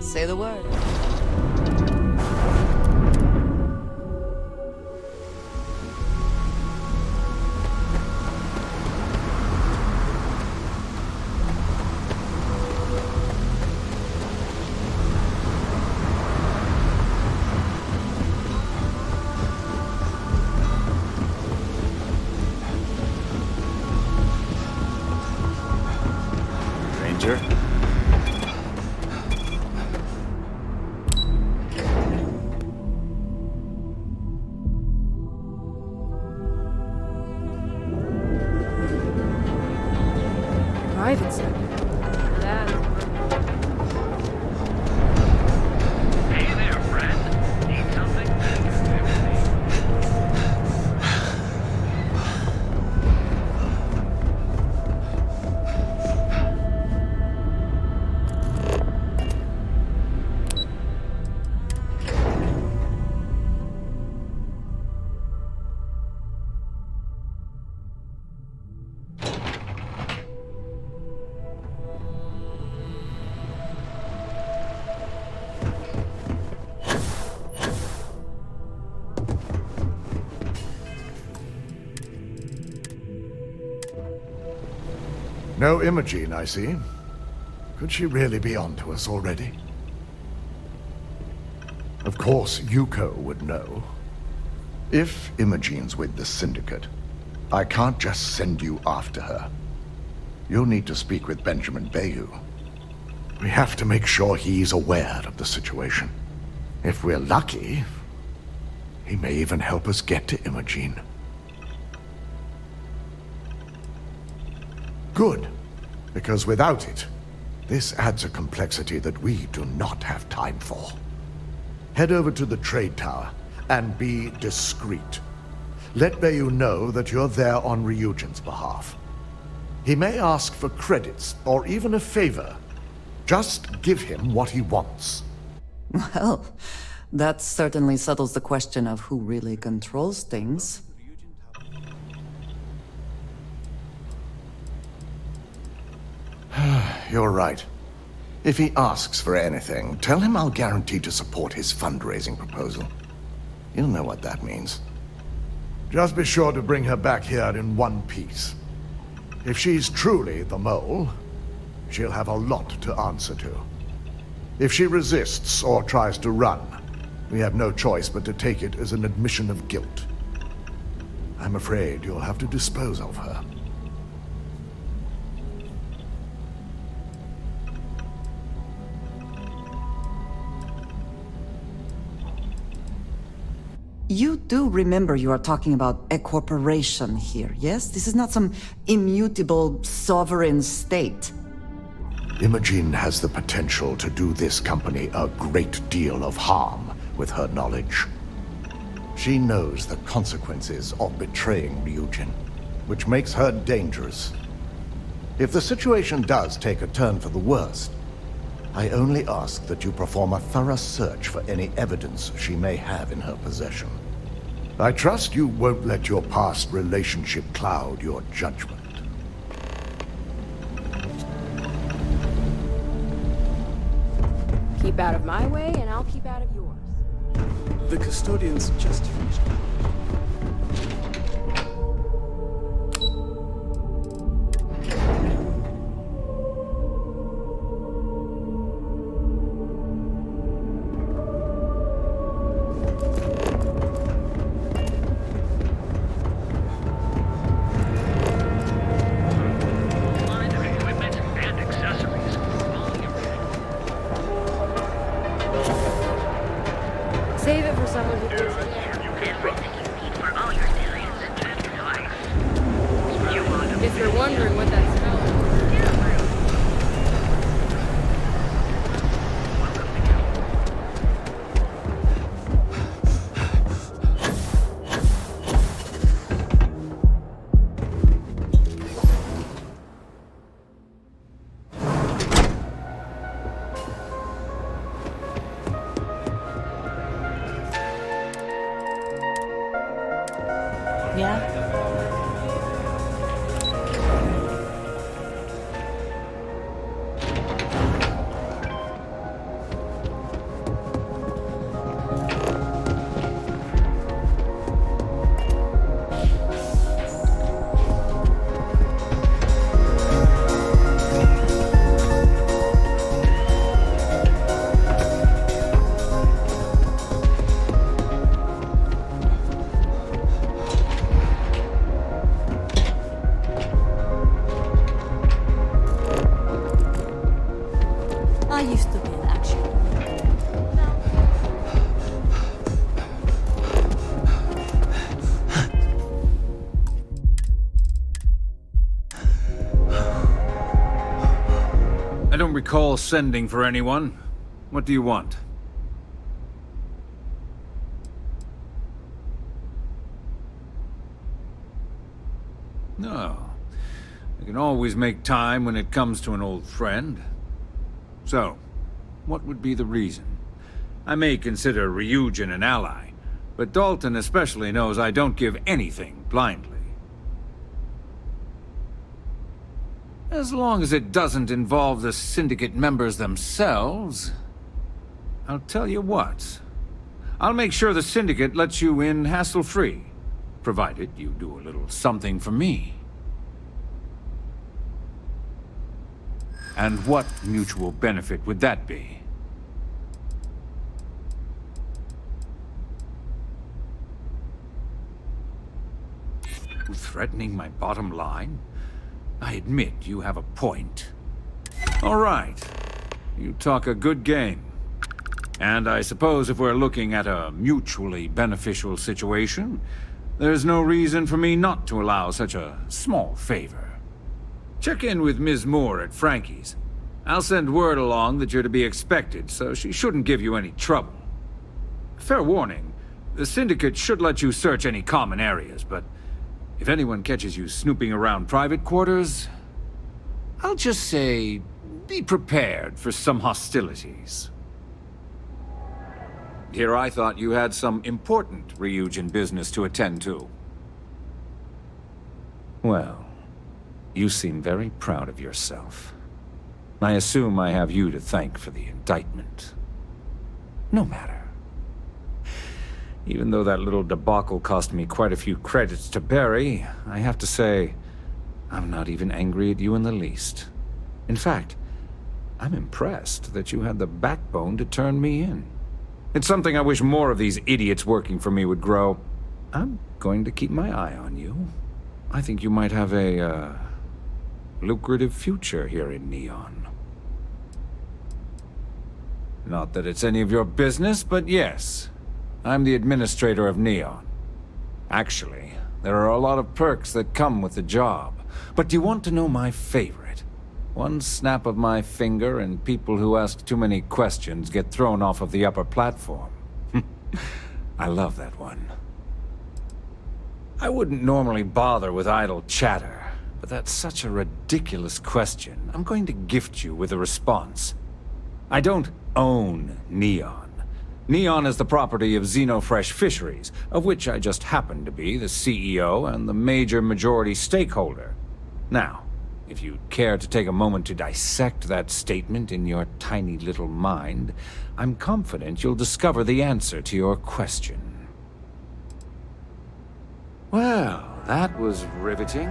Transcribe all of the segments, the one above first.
Say the word. Ranger? Ryujin. That. Hey there, friend. Need something? No Imogene, I see. Could she really be onto us already? Of course, Yuko would know. If Imogene's with the Syndicate, I can't just send you after her. You'll need to speak with Benjamin Bayou. We have to make sure he's aware of the situation. If we're lucky, he may even help us get to Imogene. Good, because without it, this adds a complexity that we do not have time for. Head over to the trade tower and be discreet. Let Bayou know that you're there on Ryujin's behalf. He may ask for credits or even a favor. Just give him what he wants. Well, that certainly settles the question of who really controls things. You're right. If he asks for anything, tell him I'll guarantee to support his fundraising proposal. You'll know what that means. Just be sure to bring her back here in one piece. If she's truly the mole, she'll have a lot to answer to. If she resists or tries to run, we have no choice but to take it as an admission of guilt. I'm afraid you'll have to dispose of her. You do remember you are talking about a corporation here, yes? This is not some immutable sovereign state. Imogene has the potential to do this company a great deal of harm with her knowledge. She knows the consequences of betraying Ryujin, which makes her dangerous. If the situation does take a turn for the worst, I only ask that you perform a thorough search for any evidence she may have in her possession. I trust you won't let your past relationship cloud your judgment. Keep out of my way, and I'll keep out of yours. The custodians just finished. Line of equipment and accessories. Save it for someone who gives it. Everything you need for all your aliens and life. You want to If you're wondering what that smell is. I used to be in action. I don't recall sending for anyone. What do you want? No. I can always make time when it comes to an old friend. So, what would be the reason? I may consider Ryujin an ally, but Dalton especially knows I don't give anything blindly. As long as it doesn't involve the Syndicate members themselves, I'll tell you what. I'll make sure the Syndicate lets you in hassle-free, provided you do a little something for me. And what mutual benefit would that be? Threatening my bottom line? I admit you have a point. All right. You talk a good game. And I suppose if we're looking at a mutually beneficial situation, there's no reason for me not to allow such a small favor. Check in with Ms. Moore at Frankie's. I'll send word along that you're to be expected, so she shouldn't give you any trouble. Fair warning, the Syndicate should let you search any common areas, but if anyone catches you snooping around private quarters, I'll just say, be prepared for some hostilities. Here I thought you had some important Ryujin business to attend to. Well, you seem very proud of yourself. I assume I have you to thank for the indictment. No matter. Even though that little debacle cost me quite a few credits to bury, I have to say, I'm not even angry at you in the least. In fact, I'm impressed that you had the backbone to turn me in. It's something I wish more of these idiots working for me would grow. I'm going to keep my eye on you. I think you might have a, lucrative future here in Neon. Not that it's any of your business, but yes. I'm the administrator of Neon. Actually, there are a lot of perks that come with the job. But do you want to know my favorite? One snap of my finger and people who ask too many questions get thrown off of the upper platform. I love that one. I wouldn't normally bother with idle chatter, but that's such a ridiculous question. I'm going to gift you with a response. I don't own Neon. Neon is the property of Xenofresh Fisheries, of which I just happen to be the CEO and the major majority stakeholder. Now, if you'd care to take a moment to dissect that statement in your tiny little mind, I'm confident you'll discover the answer to your question. Well, that was riveting.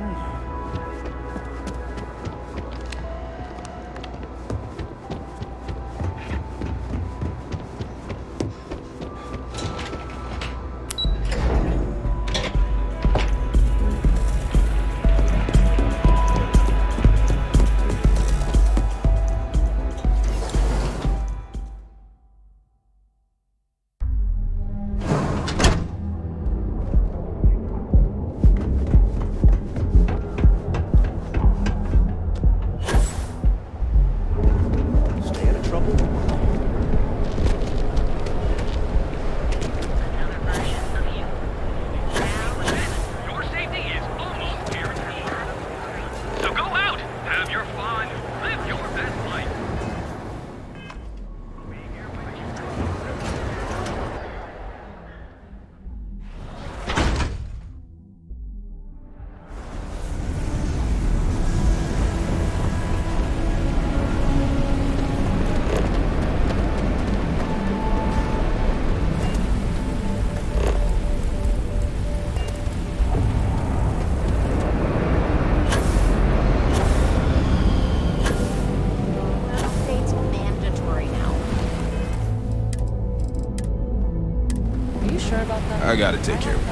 I gotta take care of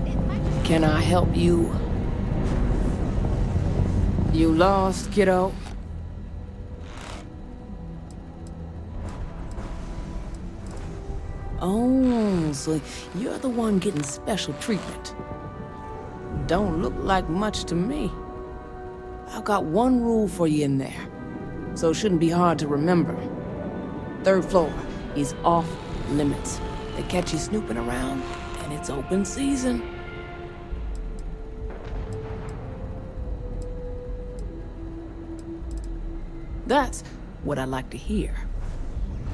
it. Can I help you? You lost, kiddo? Oh, so you're the one getting special treatment. Don't look like much to me. I've got one rule for you in there, so it shouldn't be hard to remember. 3rd floor is off limits. They catch you snooping around, and it's open season. That's what I like to hear.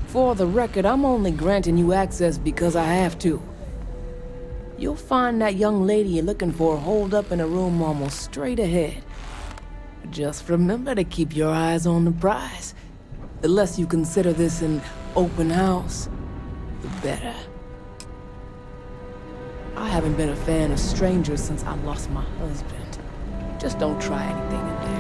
For the record, I'm only granting you access because I have to. You'll find that young lady you're looking for holed up in a room almost straight ahead. Just remember to keep your eyes on the prize. The less you consider this an open house, the better. I haven't been a fan of strangers since I lost my husband. Just don't try anything in there.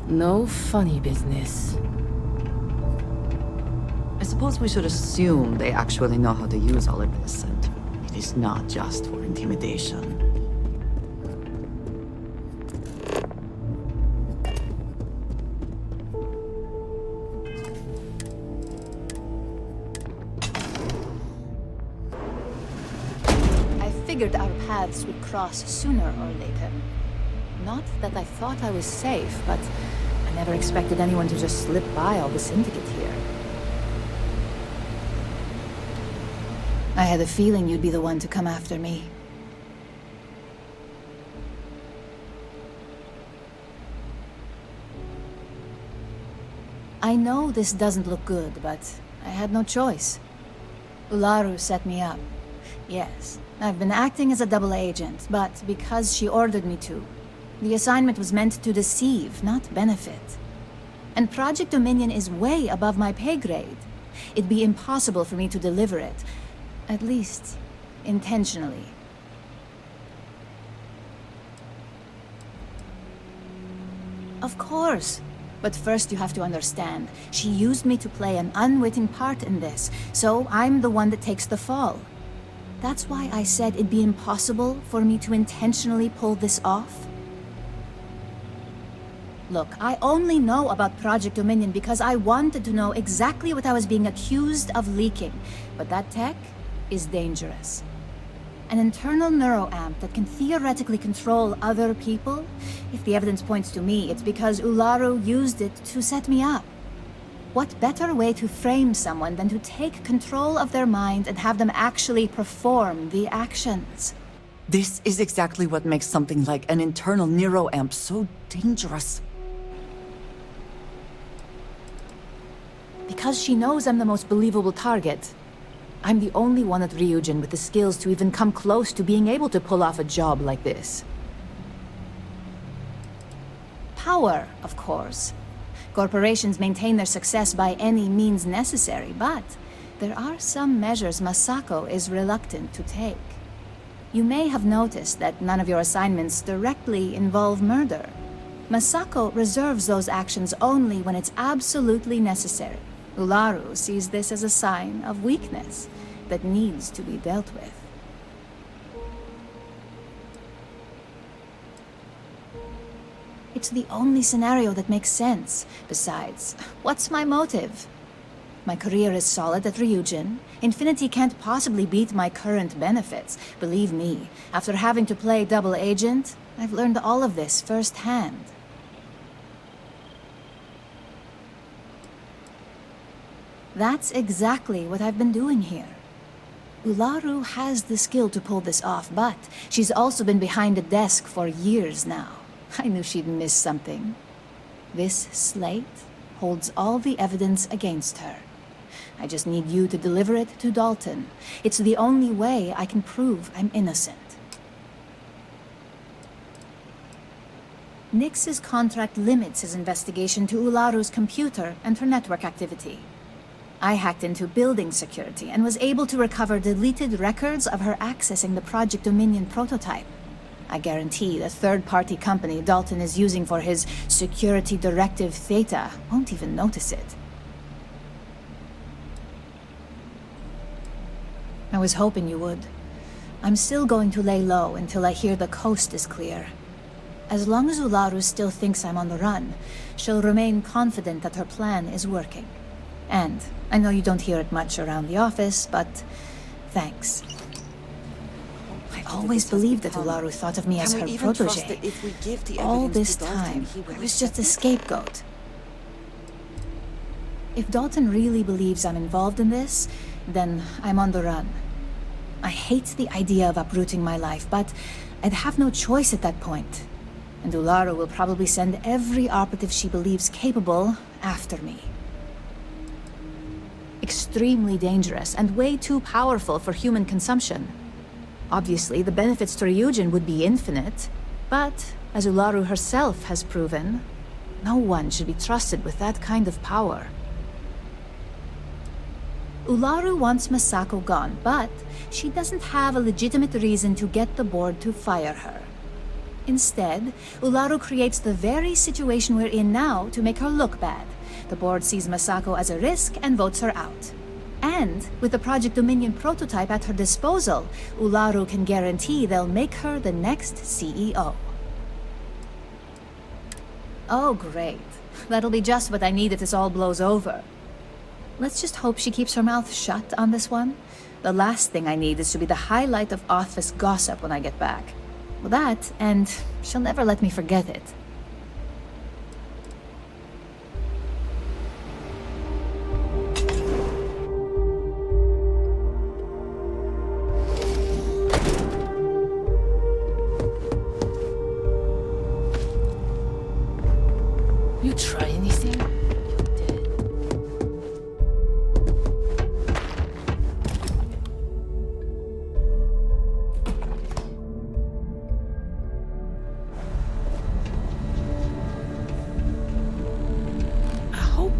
No funny business. I suppose we should assume they actually know how to use all of this, and it is not just for intimidation. I figured our paths would cross sooner or later. Not that I thought I was safe, but I never expected anyone to just slip by all the syndicate here. I had a feeling you'd be the one to come after me. I know this doesn't look good, but I had no choice. Ularu set me up. Yes, I've been acting as a double agent, but because she ordered me to. The assignment was meant to deceive, not benefit. And Project Dominion is way above my pay grade. It'd be impossible for me to deliver it. At least, intentionally. Of course. But first you have to understand, she used me to play an unwitting part in this, so I'm the one that takes the fall. That's why I said it'd be impossible for me to intentionally pull this off. Look, I only know about Project Dominion because I wanted to know exactly what I was being accused of leaking. But that tech is dangerous. An internal neuroamp that can theoretically control other people? If the evidence points to me, it's because Ularu used it to set me up. What better way to frame someone than to take control of their mind and have them actually perform the actions? This is exactly what makes something like an internal neuroamp so dangerous. Because she knows I'm the most believable target. I'm the only one at Ryujin with the skills to even come close to being able to pull off a job like this. Power, of course. Corporations maintain their success by any means necessary, but there are some measures Masako is reluctant to take. You may have noticed that none of your assignments directly involve murder. Masako reserves those actions only when it's absolutely necessary. Ularu sees this as a sign of weakness that needs to be dealt with. It's the only scenario that makes sense. Besides, what's my motive? My career is solid at Ryujin. Infinity can't possibly beat my current benefits. Believe me, after having to play double agent, I've learned all of this firsthand. That's exactly what I've been doing here. Ularu has the skill to pull this off, but she's also been behind the desk for years now. I knew she'd miss something. This slate holds all the evidence against her. I just need you to deliver it to Dalton. It's the only way I can prove I'm innocent. Nix's contract limits his investigation to Ularu's computer and her network activity. I hacked into building security and was able to recover deleted records of her accessing the Project Dominion prototype. I guarantee the third-party company Dalton is using for his security directive Theta won't even notice it. I was hoping you would. I'm still going to lay low until I hear the coast is clear. As long as Ularu still thinks I'm on the run, she'll remain confident that her plan is working. And I know you don't hear it much around the office, but thanks. I always believed that Ularu thought of me as her protege. All this time, I was just a scapegoat. If Dalton really believes I'm involved in this, then I'm on the run. I hate the idea of uprooting my life, but I'd have no choice at that point. And Ularu will probably send every operative she believes capable after me. Extremely dangerous and way too powerful for human consumption. Obviously, the benefits to Ryujin would be infinite, but as Ularu herself has proven, no one should be trusted with that kind of power. Ularu wants Masako gone, but she doesn't have a legitimate reason to get the board to fire her. Instead, Ularu creates the very situation we're in now to make her look bad. The board sees Masako as a risk and votes her out. And with the Project Dominion prototype at her disposal, Ularu can guarantee they'll make her the next CEO. Oh, great. That'll be just what I need if this all blows over. Let's just hope she keeps her mouth shut on this one. The last thing I need is to be the highlight of office gossip when I get back. Well, that, and she'll never let me forget it. You try anything?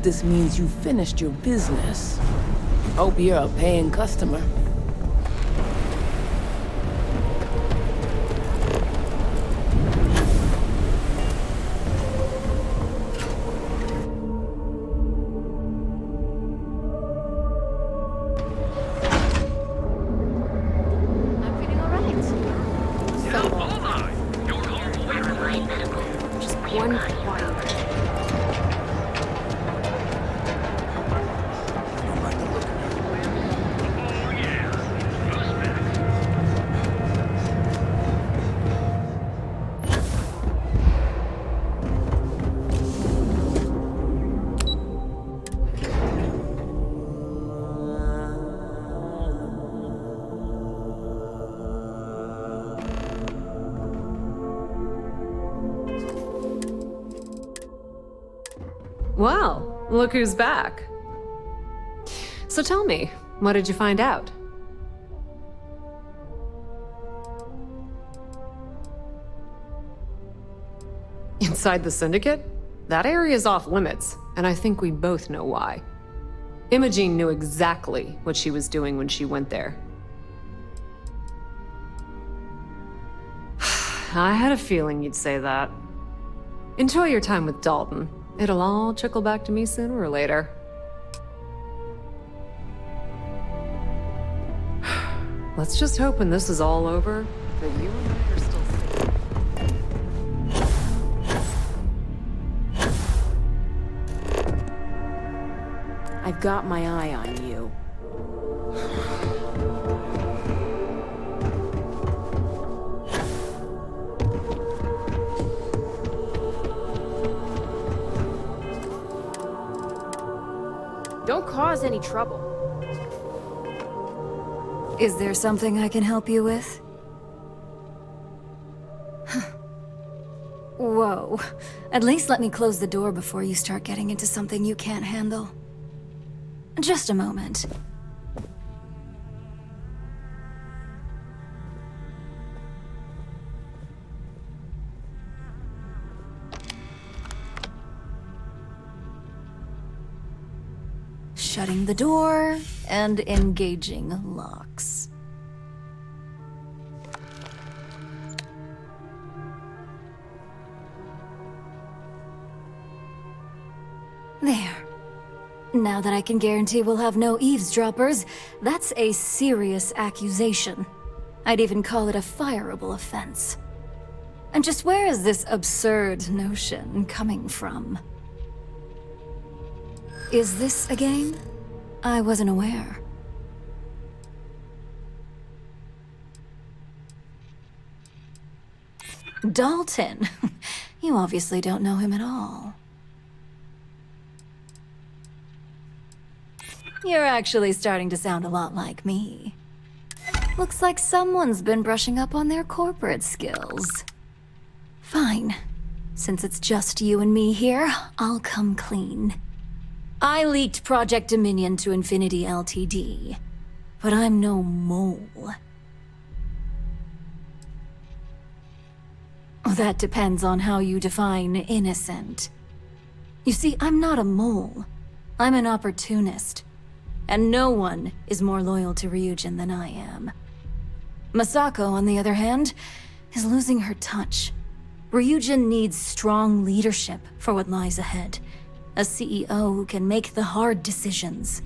This means you finished your business. Hope you're a paying customer. I'm feeling alright. Just one quiet. Well, look who's back. So tell me, what did you find out? Inside the Syndicate? That area's off limits, and I think we both know why. Imogene knew exactly what she was doing when she went there. I had a feeling you'd say that. Enjoy your time with Dalton. It'll all trickle back to me sooner or later. Let's just hope when this is all over, that you and I are still safe. I've got my eye on you. Don't cause any trouble. Is there something I can help you with? Whoa. At least let me close the door before you start getting into something you can't handle. Just a moment. Shutting the door and engaging locks. Now that I can guarantee we'll have no eavesdroppers, that's a serious accusation. I'd even call it a fireable offense. And just where is this absurd notion coming from? Is this a game? I wasn't aware. Dalton! You obviously don't know him at all. You're actually starting to sound a lot like me. Looks like someone's been brushing up on their corporate skills. Fine. Since it's just you and me here, I'll come clean. I leaked Project Dominion to Infinity Ltd. But I'm no mole. That depends on how you define innocent. You see, I'm not a mole. I'm an opportunist. And no one is more loyal to Ryujin than I am. Masako, on the other hand, is losing her touch. Ryujin needs strong leadership for what lies ahead. A CEO who can make the hard decisions.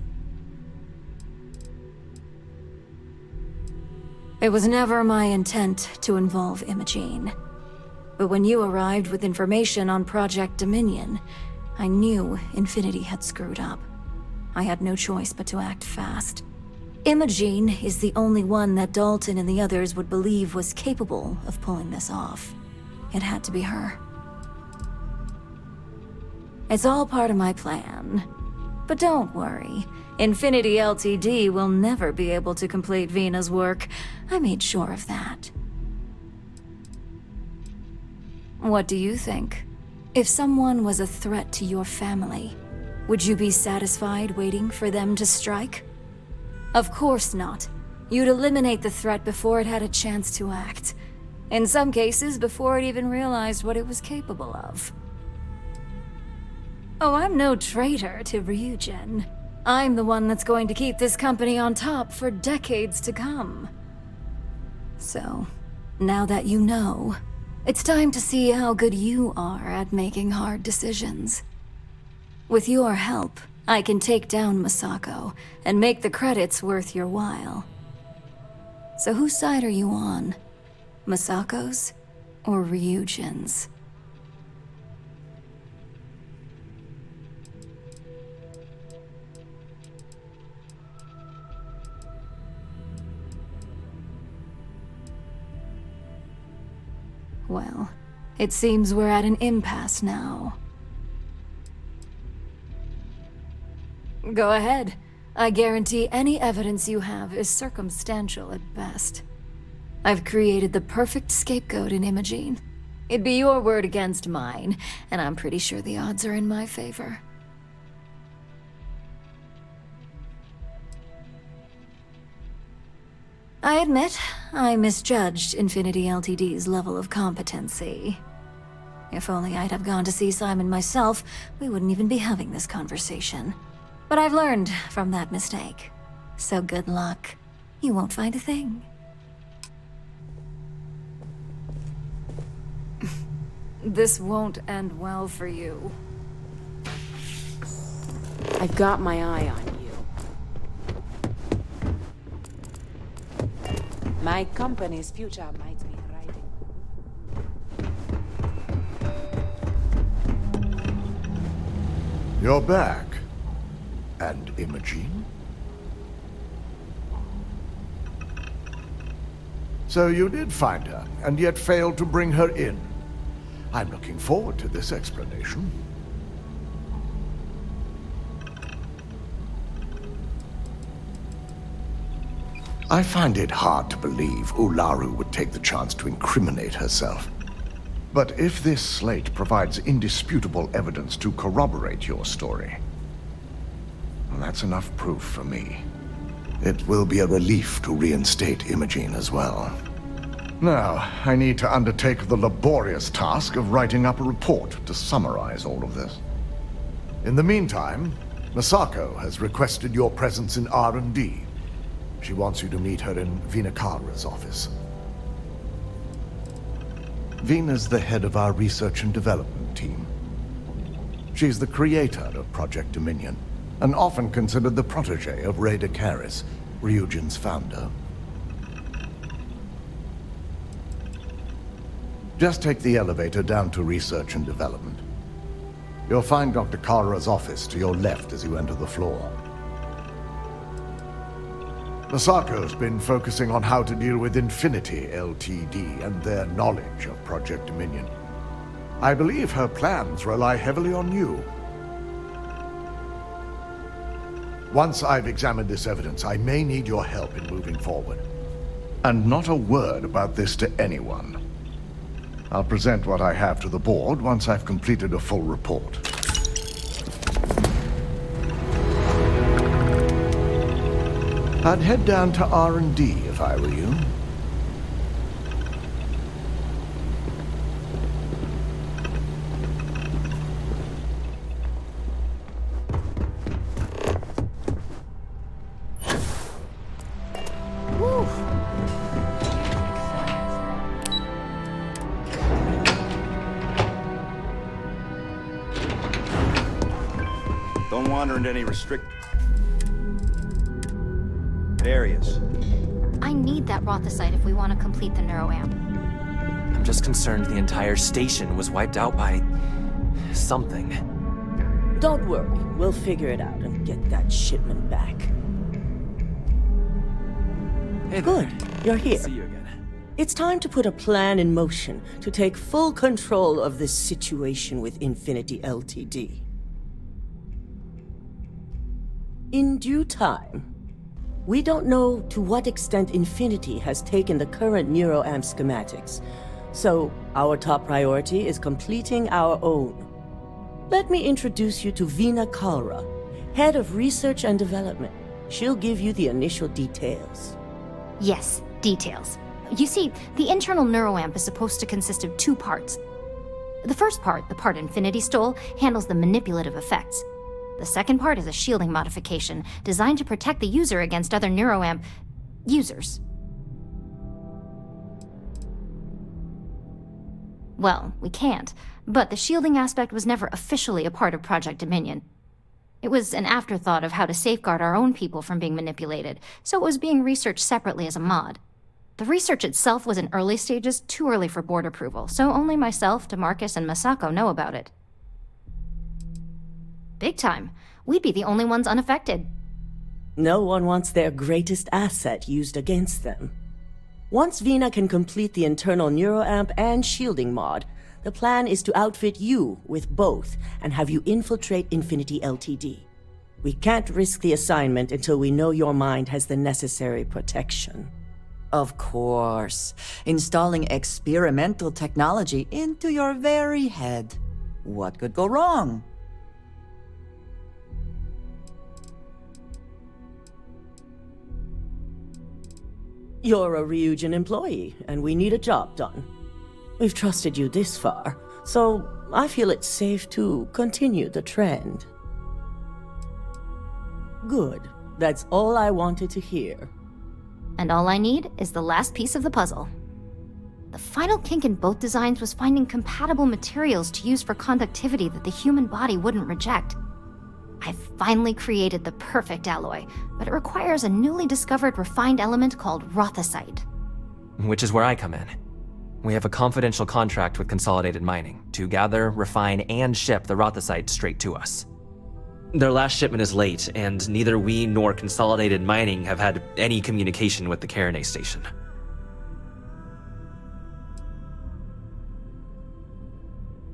It was never my intent to involve Imogene. But when you arrived with information on Project Dominion, I knew Infinity had screwed up. I had no choice but to act fast. Imogene is the only one that Dalton and the others would believe was capable of pulling this off. It had to be her. It's all part of my plan. But don't worry, Infinity Ltd will never be able to complete Vina's work. I made sure of that. What do you think? If someone was a threat to your family, would you be satisfied waiting for them to strike? Of course not. You'd eliminate the threat before it had a chance to act. In some cases, before it even realized what it was capable of. Oh, I'm no traitor to Ryujin. I'm the one that's going to keep this company on top for decades to come. So, now that you know, it's time to see how good you are at making hard decisions. With your help, I can take down Masako and make the credits worth your while. So whose side are you on? Masako's or Ryujin's? Well, it seems we're at an impasse now. Go ahead. I guarantee any evidence you have is circumstantial at best. I've created the perfect scapegoat in Imogene. It'd be your word against mine, and I'm pretty sure the odds are in my favor. I admit, I misjudged Infinity Ltd's level of competency. If only I'd have gone to see Simon myself, we wouldn't even be having this conversation. But I've learned from that mistake. So good luck. You won't find a thing. This won't end well for you. I've got my eye on you. My company's future might be riding. You're back. And Imogene? So you did find her, and yet failed to bring her in. I'm looking forward to this explanation. I find it hard to believe Ularu would take the chance to incriminate herself. But if this slate provides indisputable evidence to corroborate your story, well, that's enough proof for me. It will be a relief to reinstate Imogene as well. Now, I need to undertake the laborious task of writing up a report to summarize all of this. In the meantime, Masako has requested your presence in R&D. She wants you to meet her in Vinakara's office. Vina's the head of our research and development team. She's the creator of Project Dominion, and often considered the protege of Ray Caris, Ryujin's founder. Just take the elevator down to research and development. You'll find Dr. Kara's office to your left as you enter the floor. Masako's been focusing on how to deal with Infinity Ltd. And their knowledge of Project Dominion. I believe her plans rely heavily on you. Once I've examined this evidence, I may need your help in moving forward. And not a word about this to anyone. I'll present what I have to the board once I've completed a full report. I'd head down to R&D if I were you. Don't wander into any restricted areas. I need that Rothosite if we want to complete the neuroamp. I'm just concerned the entire station was wiped out by... something. Don't worry, we'll figure it out and get that shipment back. Hey there. Good, you're here. See you again. It's time to put a plan in motion to take full control of this situation with Infinity Ltd. In due time. We don't know to what extent Infinity has taken the current neuroamp schematics, so our top priority is completing our own. Let me introduce you to Vina Kalra, Head of Research and Development. She'll give you the initial details. Yes, details. You see, the internal neuroamp is supposed to consist of two parts. The first part, the part Infinity stole, handles the manipulative effects. The second part is a shielding modification designed to protect the user against other neuroamp users. Well, we can't, but the shielding aspect was never officially a part of Project Dominion. It was an afterthought of how to safeguard our own people from being manipulated, so it was being researched separately as a mod. The research itself was in early stages, too early for board approval, so only myself, DeMarcus, and Masako know about it. Big time. We'd be the only ones unaffected. No one wants their greatest asset used against them. Once Vina can complete the internal neuroamp and shielding mod, the plan is to outfit you with both and have you infiltrate Infinity Ltd. We can't risk the assignment until we know your mind has the necessary protection. Of course. Installing experimental technology into your very head. What could go wrong? You're a Ryujin employee, and we need a job done. We've trusted you this far, so I feel it's safe to continue the trend. Good. That's all I wanted to hear. And all I need is the last piece of the puzzle. The final kink in both designs was finding compatible materials to use for conductivity that the human body wouldn't reject. I've finally created the perfect alloy, but it requires a newly discovered refined element called Rothosite. Which is where I come in. We have a confidential contract with Consolidated Mining to gather, refine, and ship the Rothosite straight to us. Their last shipment is late, and neither we nor Consolidated Mining have had any communication with the Carinay station.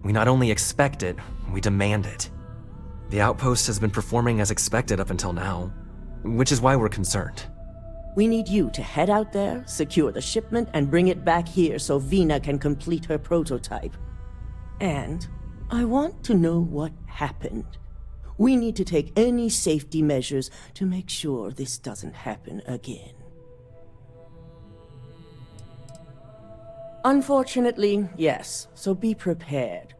We not only expect it, we demand it. The outpost has been performing as expected up until now, which is why we're concerned. We need you to head out there, secure the shipment, and bring it back here so Vina can complete her prototype. And I want to know what happened. We need to take any safety measures to make sure this doesn't happen again. Unfortunately, yes, so be prepared.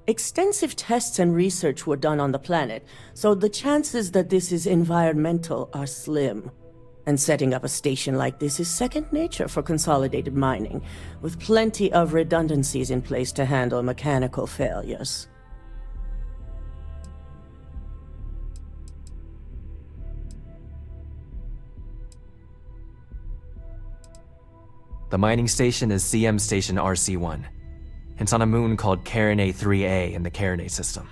Extensive tests and research were done on the planet, so the chances that this is environmental are slim. And setting up a station like this is second nature for Consolidated Mining, with plenty of redundancies in place to handle mechanical failures. The mining station is CM Station RC1. It's on a moon called Carinae 3A in the Carinae system.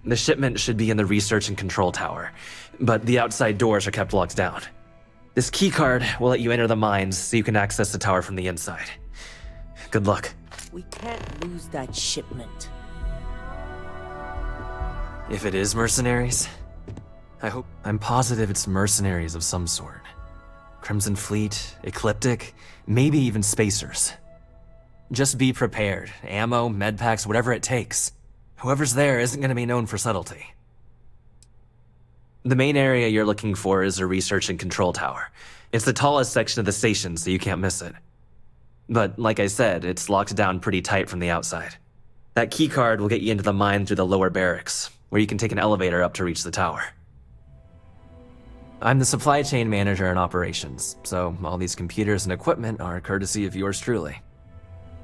The shipment should be in the research and control tower, but the outside doors are kept locked down. This keycard will let you enter the mines so you can access the tower from the inside. Good luck. We can't lose that shipment. If it is mercenaries, I'm positive it's mercenaries of some sort. Crimson Fleet, Ecliptic, maybe even Spacers. Just be prepared. Ammo, medpacks, whatever it takes. Whoever's there isn't going to be known for subtlety. The main area you're looking for is a research and control tower. It's the tallest section of the station, so you can't miss it. But like I said, it's locked down pretty tight from the outside. That keycard will get you into the mine through the lower barracks, where you can take an elevator up to reach the tower. I'm the supply chain manager in operations, so all these computers and equipment are courtesy of yours truly.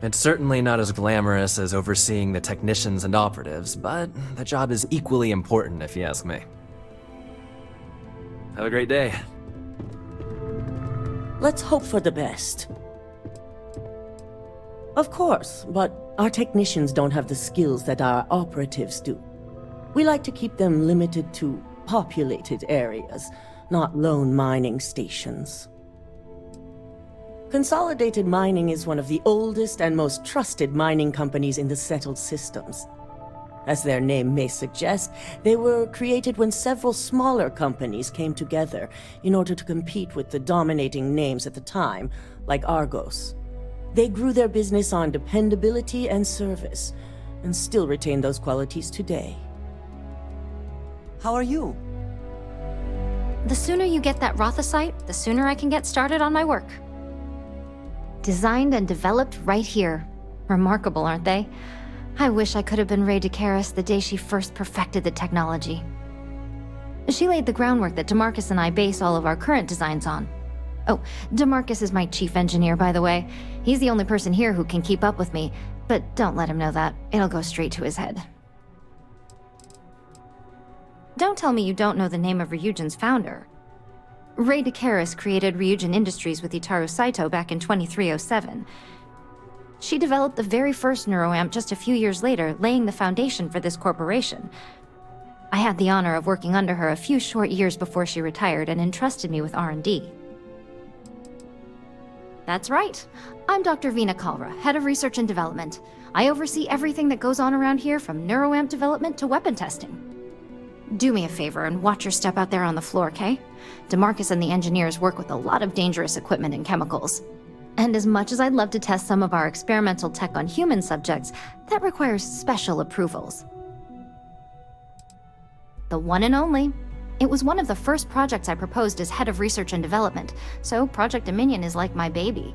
It's certainly not as glamorous as overseeing the technicians and operatives, but the job is equally important if you ask me. Have a great day. Let's hope for the best. Of course, but our technicians don't have the skills that our operatives do. We like to keep them limited to populated areas, not lone mining stations. Consolidated Mining is one of the oldest and most trusted mining companies in the settled systems. As their name may suggest, they were created when several smaller companies came together in order to compete with the dominating names at the time, like Argos. They grew their business on dependability and service, and still retain those qualities today. How are you? The sooner you get that Rothosite, the sooner I can get started on my work. Designed and developed right here. Remarkable, aren't they? I wish I could have been Ray DeCaris the day she first perfected the technology. She laid the groundwork that DeMarcus and I base all of our current designs on. Oh, DeMarcus is my chief engineer, by the way. He's the only person here who can keep up with me, but don't let him know that. It'll go straight to his head. Don't tell me you don't know the name of Ryujin's founder. Ray DeCaris created Ryujin Industries with Itaru Saito back in 2307. She developed the very first neuroamp just a few years later, laying the foundation for this corporation. I had the honor of working under her a few short years before she retired and entrusted me with R&D. That's right. I'm Dr. Veena Kalra, head of research and development. I oversee everything that goes on around here, from neuroamp development to weapon testing. Do me a favor and watch your step out there on the floor, okay? DeMarcus and the engineers work with a lot of dangerous equipment and chemicals. And as much as I'd love to test some of our experimental tech on human subjects, that requires special approvals. The one and only. It was one of the first projects I proposed as head of research and development, so Project Dominion is like my baby.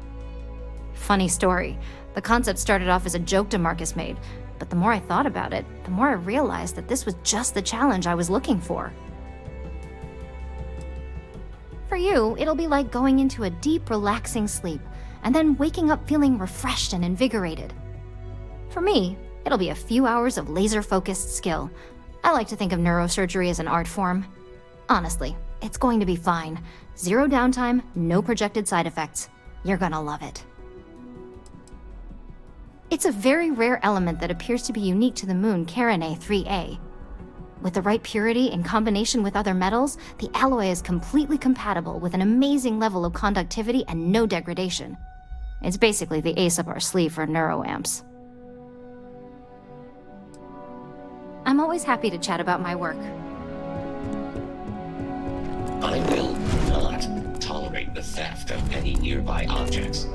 Funny story. The concept started off as a joke DeMarcus made, but the more I thought about it, the more I realized that this was just the challenge I was looking for. For you, it'll be like going into a deep, relaxing sleep, and then waking up feeling refreshed and invigorated. For me, it'll be a few hours of laser-focused skill. I like to think of neurosurgery as an art form. Honestly, it's going to be fine. Zero downtime, no projected side effects. You're gonna love it. It's a very rare element that appears to be unique to the moon Carinae 3A. With the right purity in combination with other metals, the alloy is completely compatible with an amazing level of conductivity and no degradation. It's basically the ace up our sleeve for neuroamps. I'm always happy to chat about my work. I will not tolerate the theft of any nearby objects.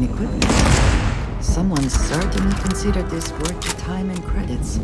fine equipment. Someone certainly considered this worth the time and credits.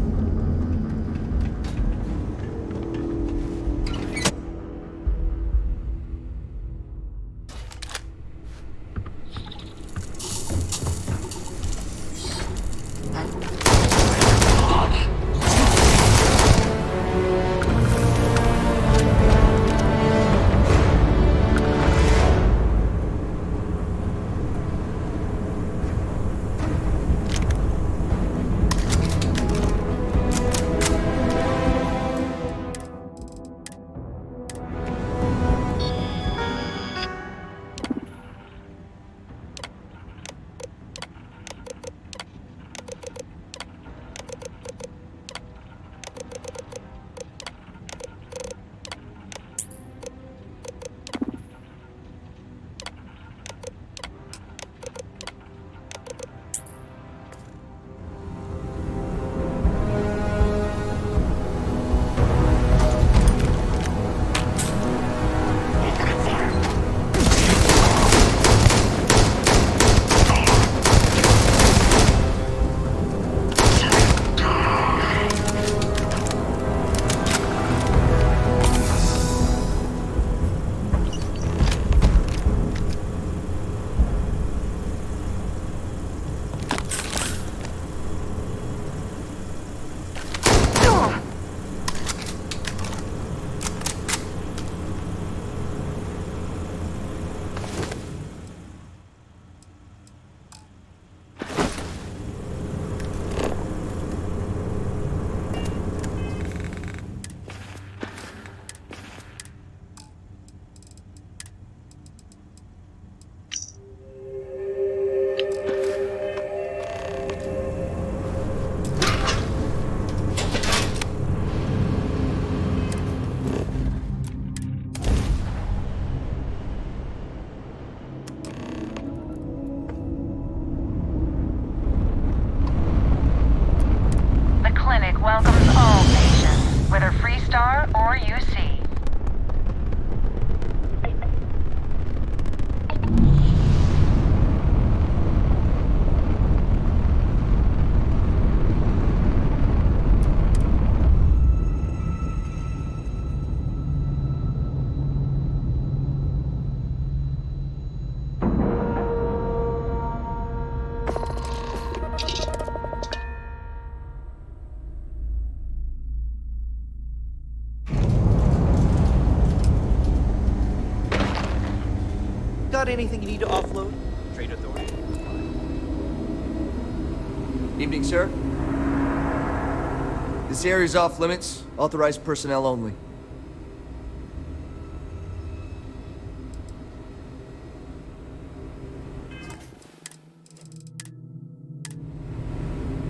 Welcomes all patients, whether Freestar or UC. Got anything you need to offload? Trade Authority. Evening, sir. This area's off limits. Authorized personnel only.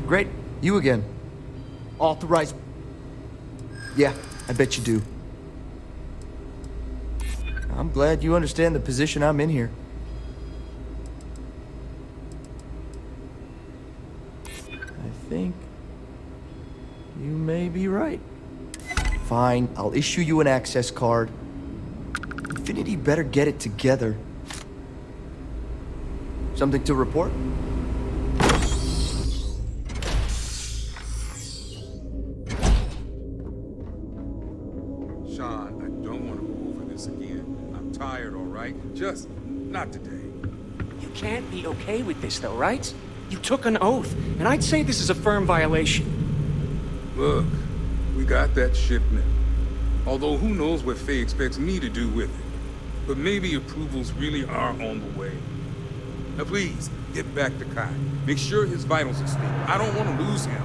Great. You again. Authorized... Yeah, I bet you do. I'm glad you understand the position I'm in here. I think you may be right. Fine, I'll issue you an access card. Infinity better get it together. Something to report? Sean, I don't want to go over this again. I'm tired, all right? Just not today. You can't be okay with this, though, right? You took an oath, and I'd say this is a firm violation. Look, we got that shipment. Although who knows what Faye expects me to do with it. But maybe approvals really are on the way. Now please, get back to Kai. Make sure his vitals are stable. I don't want to lose him.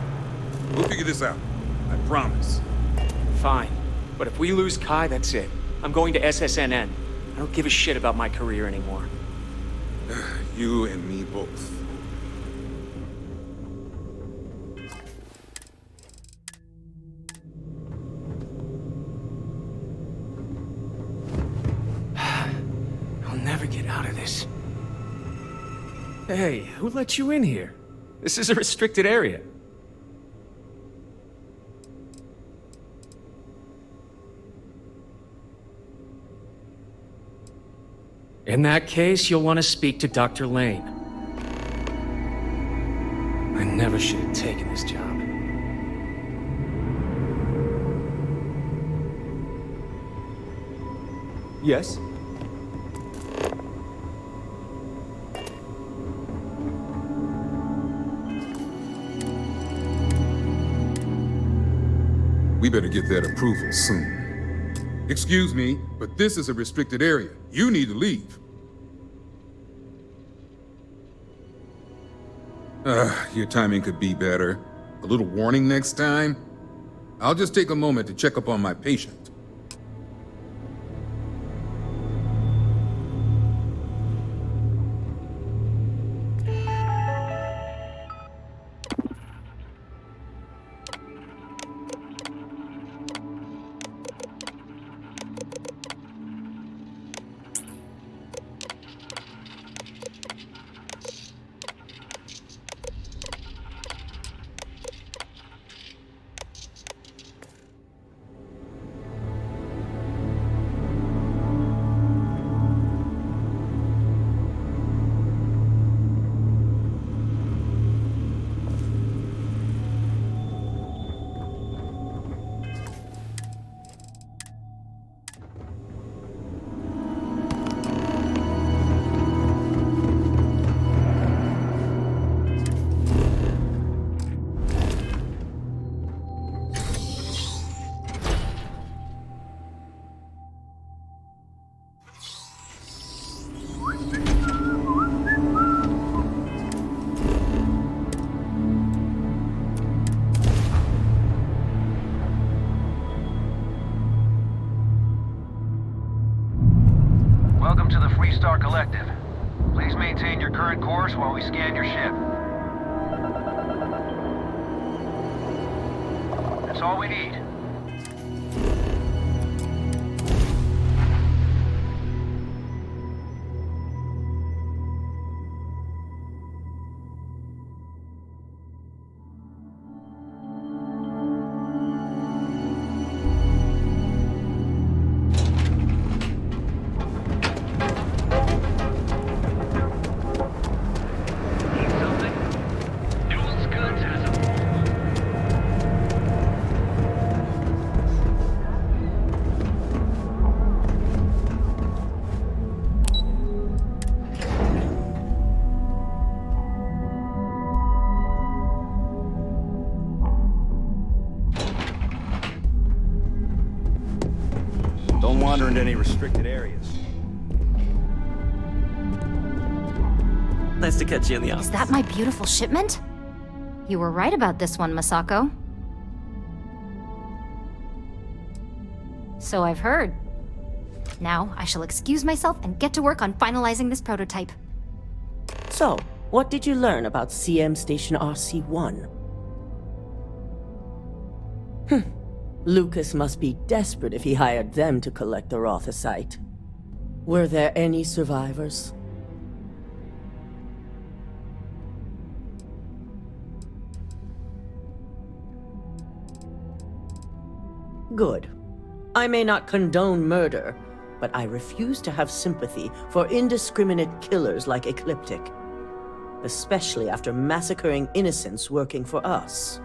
We'll figure this out. I promise. Fine. But if we lose Kai, that's it. I'm going to SSNN. I don't give a shit about my career anymore. You and me both. I'll never get out of this. Hey, who let you in here? This is a restricted area. In that case, you'll want to speak to Dr. Lane. I never should have taken this job. Yes? We better get that approval soon. Excuse me, but this is a restricted area. You need to leave. Your timing could be better. A little warning next time. I'll just take a moment to check up on my patient. Welcome to the Freestar Collective. Please maintain your current course while we scan your ship. That's all we need. Don't wander into any restricted areas. Nice to catch you in the office. Is that my beautiful shipment? You were right about this one, Masako. So I've heard. Now, I shall excuse myself and get to work on finalizing this prototype. So, what did you learn about CM Station RC-1? Lucas must be desperate if he hired them to collect the Rothicite. Were there any survivors? Good. I may not condone murder, but I refuse to have sympathy for indiscriminate killers like Ecliptic. Especially after massacring innocents working for us.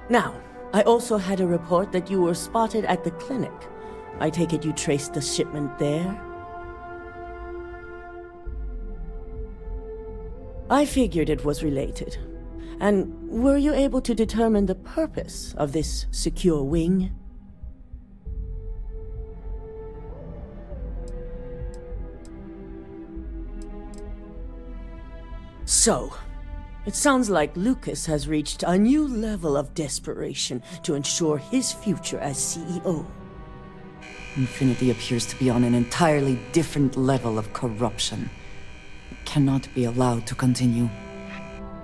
Now, I also had a report that you were spotted at the clinic. I take it you traced the shipment there? I figured it was related. And were you able to determine the purpose of this secure wing? So, it sounds like Lucas has reached a new level of desperation to ensure his future as CEO. Infinity appears to be on an entirely different level of corruption. It cannot be allowed to continue.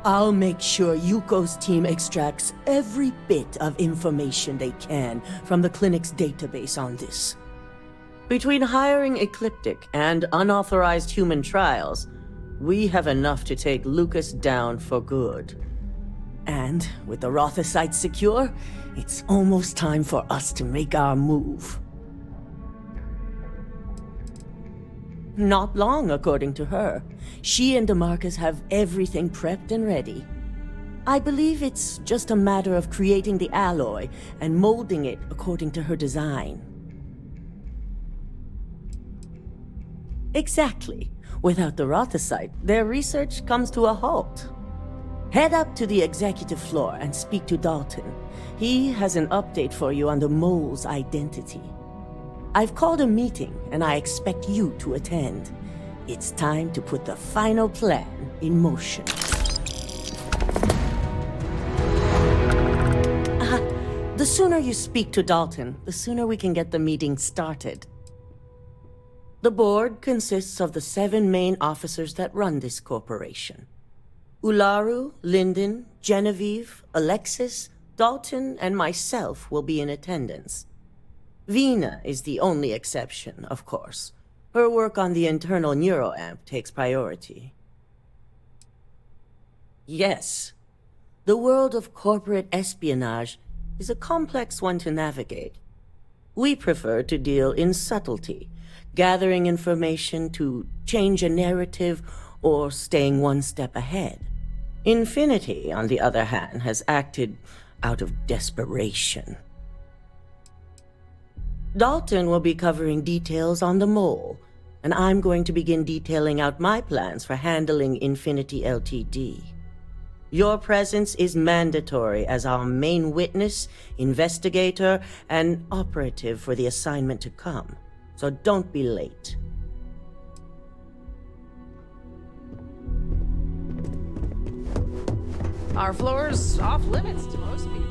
I'll make sure Yuko's team extracts every bit of information they can from the clinic's database on this. Between hiring Ecliptic and unauthorized human trials, we have enough to take Lucas down for good. And with the Rothicite secure, it's almost time for us to make our move. Not long, according to her. She and DeMarcus have everything prepped and ready. I believe it's just a matter of creating the alloy and molding it according to her design. Exactly. Without the Rothicite, their research comes to a halt. Head up to the executive floor and speak to Dalton. He has an update for you on the mole's identity. I've called a meeting, and I expect you to attend. It's time to put the final plan in motion. The sooner you speak to Dalton, the sooner we can get the meeting started. The board consists of the 7 main officers that run this corporation. Ularu, Lyndon, Genevieve, Alexis, Dalton, and myself will be in attendance. Vina is the only exception, of course. Her work on the internal neuroamp takes priority. Yes, the world of corporate espionage is a complex one to navigate. We prefer to deal in subtlety, gathering information to change a narrative or staying one step ahead. Infinity, on the other hand, has acted out of desperation. Dalton will be covering details on the mole, and I'm going to begin detailing out my plans for handling Infinity Ltd. Your presence is mandatory as our main witness, investigator, and operative for the assignment to come, so don't be late. Our floor's off limits to most people.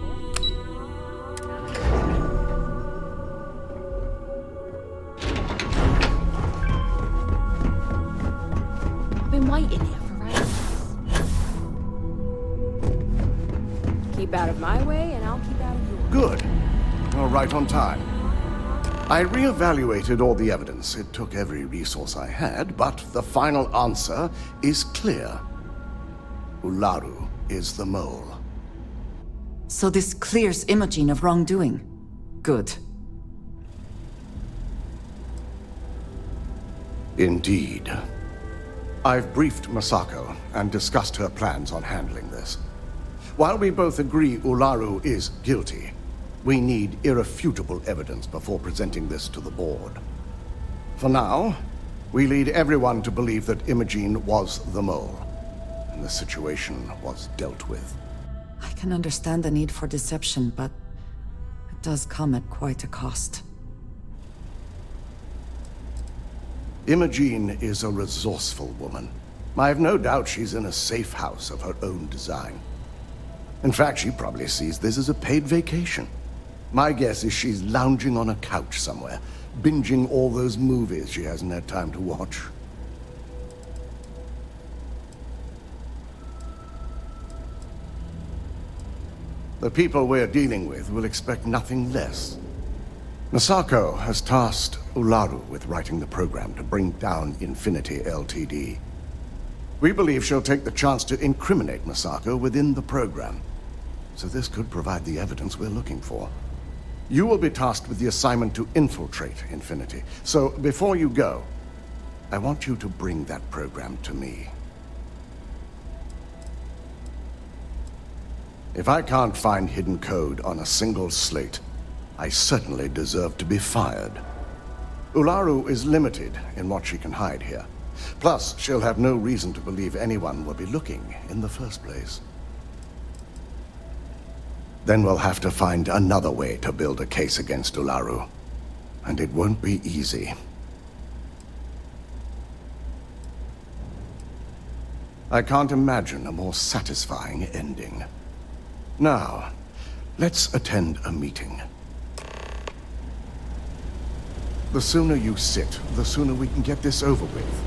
I've been waiting here for hours. Keep out of my way, and I'll keep out of yours. Good. You're right on time. I reevaluated all the evidence. It took every resource I had, but the final answer is clear. Ularu is the mole. So this clears Imogene of wrongdoing. Good. Indeed. I've briefed Masako and discussed her plans on handling this. While we both agree Ularu is guilty, we need irrefutable evidence before presenting this to the board. For now, we lead everyone to believe that Imogene was the mole, and the situation was dealt with. I can understand the need for deception, but it does come at quite a cost. Imogene is a resourceful woman. I have no doubt she's in a safe house of her own design. In fact, she probably sees this as a paid vacation. My guess is she's lounging on a couch somewhere, binging all those movies she hasn't had time to watch. The people we're dealing with will expect nothing less. Masako has tasked Ularu with writing the program to bring down Infinity Ltd. We believe she'll take the chance to incriminate Masako within the program, so this could provide the evidence we're looking for. You will be tasked with the assignment to infiltrate Infinity, so before you go, I want you to bring that program to me. If I can't find hidden code on a single slate, I certainly deserve to be fired. Ularu is limited in what she can hide here. Plus, she'll have no reason to believe anyone will be looking in the first place. Then we'll have to find another way to build a case against Ularu. And it won't be easy. I can't imagine a more satisfying ending. Now, let's attend a meeting. The sooner you sit, the sooner we can get this over with.